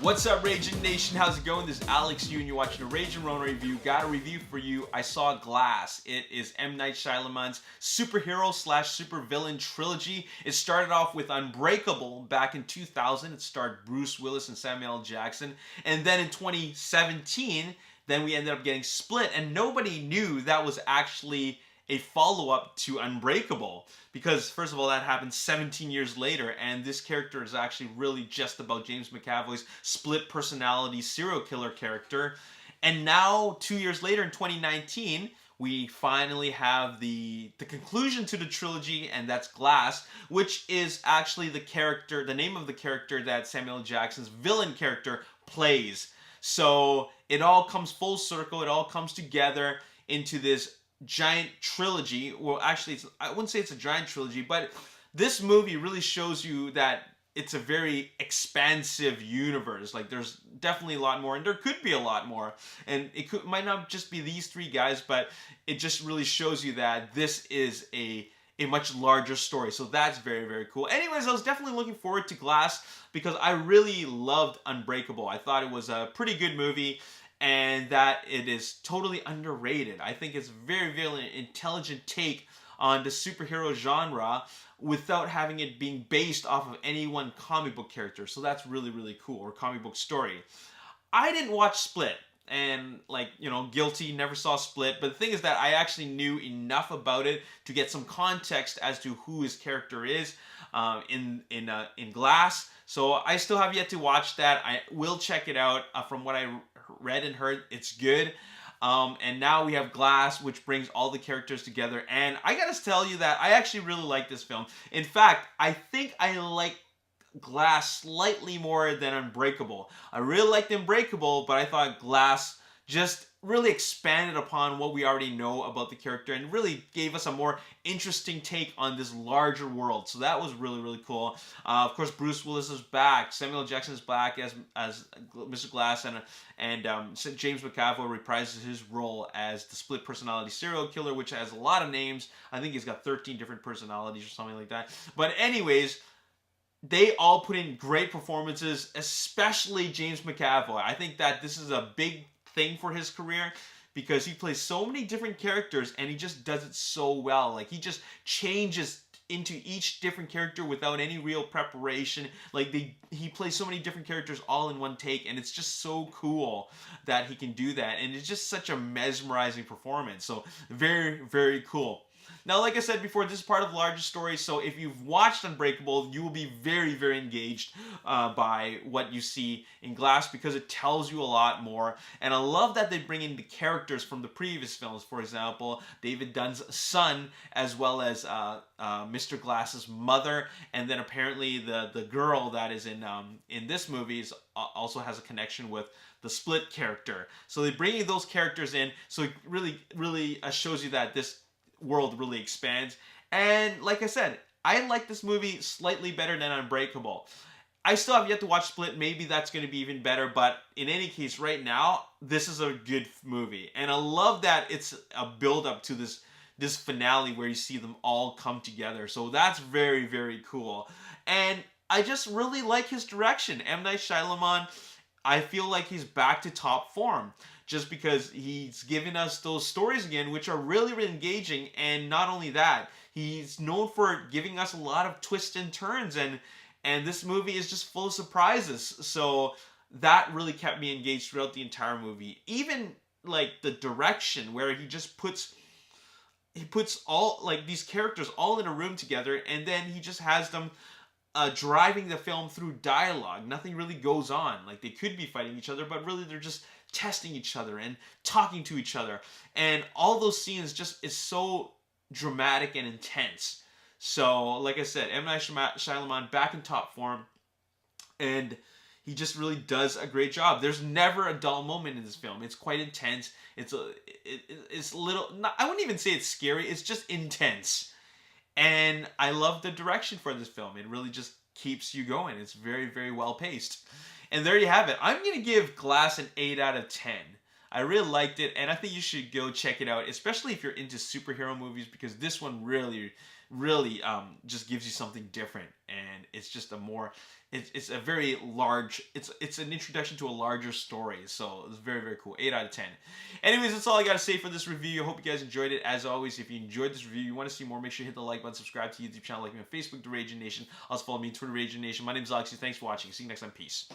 What's up, Ragin Nation? How's it going? This is Alex Yu, and you're watching a Ragin Ronin review. Got a review for you. I saw Glass. It is M. Night Shyamalan's superhero slash supervillain trilogy. It started off with Unbreakable back in 2000. It starred Bruce Willis and Samuel L. Jackson. And then in 2017, then we ended up getting Split, and nobody knew that was actually a follow-up to Unbreakable, because first of all, that happened 17 years later, and this character is actually really just about James McAvoy's split personality serial killer character. And now 2 years later, in 2019, we finally have the conclusion to the trilogy, and that's Glass, which is actually the name of the character that Samuel L. Jackson's villain character plays. So it all comes full circle, it all comes together into this giant trilogy. Well, actually, I wouldn't say it's a giant trilogy, but this movie really shows you that it's a very expansive universe. Like, there's definitely a lot more, and there could be a lot more, and it might not just be these three guys, but it just really shows you that this is a much larger story. So that's very, very cool. Anyways, I was definitely looking forward to Glass because I really loved Unbreakable. I thought it was a pretty good movie, and that it is totally underrated. I think it's very, very intelligent take on the superhero genre without having it being based off of any one comic book character. So that's really, really cool, or comic book story. I didn't watch Split, and guilty, never saw Split, but the thing is that I actually knew enough about it to get some context as to who his character is in Glass. So I still have yet to watch that. I will check it out. From what I read and heard, it's good. And now we have Glass, which brings all the characters together. And I gotta tell you that I actually really like this film. In fact, I think I like Glass slightly more than Unbreakable. I really liked Unbreakable, but I thought Glass just really expanded upon what we already know about the character and really gave us a more interesting take on this larger world. So that was really, really cool. Of course, Bruce Willis is back. Samuel L. Jackson is back as Mr. Glass, and James McAvoy reprises his role as the split personality serial killer, which has a lot of names. I think he's got 13 different personalities or something like that. But anyways, they all put in great performances, especially James McAvoy. I think that this is a big thing for his career because he plays so many different characters and he just does it so well. Like, he just changes into each different character without any real preparation. Like, he plays so many different characters all in one take, and it's just so cool that he can do that, and it's just such a mesmerizing performance. So very, very cool. Now, like I said before, this is part of the larger story, so if you've watched Unbreakable, you will be very, very engaged by what you see in Glass because it tells you a lot more. And I love that they bring in the characters from the previous films. For example, David Dunn's son, as well as Mr. Glass's mother, and then apparently the girl that is in this movie also has a connection with the Split character. So they bring those characters in, so it really, really shows you that this world really expands. And like I said, I like this movie slightly better than Unbreakable. I still have yet to watch Split. Maybe that's going to be even better, but in any case, right now, this is a good movie. And I love that it's a build-up to this finale where you see them all come together. So that's very, very cool. And I just really like his direction. M. Night Shyamalan, I feel like he's back to top form, just because he's giving us those stories again, which are really, really engaging. And not only that, he's known for giving us a lot of twists and turns, and this movie is just full of surprises. So that really kept me engaged throughout the entire movie. Even like the direction, where he just puts all like these characters all in a room together, and then he just has them driving the film through dialogue. Nothing really goes on. Like, they could be fighting each other, but really they're just testing each other and talking to each other. And all those scenes just is so dramatic and intense. So, like I said, M. Night Shyamalan back in top form, and he just really does a great job. There's never a dull moment in this film. It's quite intense. It's a little, I wouldn't even say it's scary. It's just intense. And I love the direction for this film. It really just keeps you going. It's very, very well paced. And there you have it. I'm going to give Glass an 8 out of 10. I really liked it, and I think you should go check it out, especially if you're into superhero movies, because this one really, really just gives you something different. And and it's just a more, it's a very large, it's an introduction to a larger story. So it's very, very cool. 8 out of 10. Anyways, that's all I got to say for this review. I hope you guys enjoyed it. As always, if you enjoyed this review, you want to see more, make sure you hit the like button, subscribe to the YouTube channel, like me on Facebook, The Ragin Nation. Also follow me on Twitter, Ragin Nation. My name is Alex. Thanks for watching. See you next time. Peace.